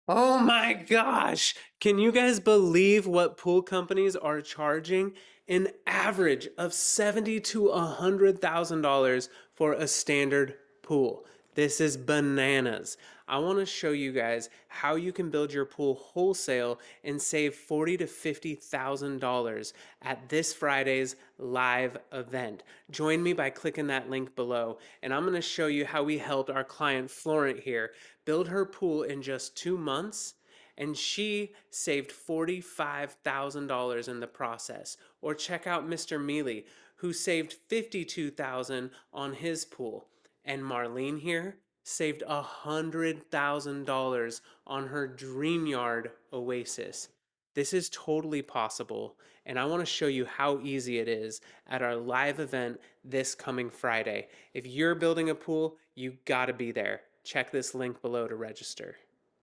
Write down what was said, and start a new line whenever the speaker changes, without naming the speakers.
Oh my gosh! Can you guys believe what pool companies are charging? An average of $70 to $100,000 for a standard pool. This is bananas. I want to show you guys how you can build your pool wholesale and save $40 to $50,000 at this Friday's live event. Join me by clicking that link below, and I'm going to show you how we helped our client Florent here build her pool in just 2 months, and she saved $45,000 in the process. Or check out Mr. Mealy, who saved $52,000 on his pool. And Marlene here saved $100,000 on her dream yard oasis. This is totally possible, and I want to show you how easy it is at our live event this coming Friday. If you're building a pool, you gotta be there. Check this link below to register.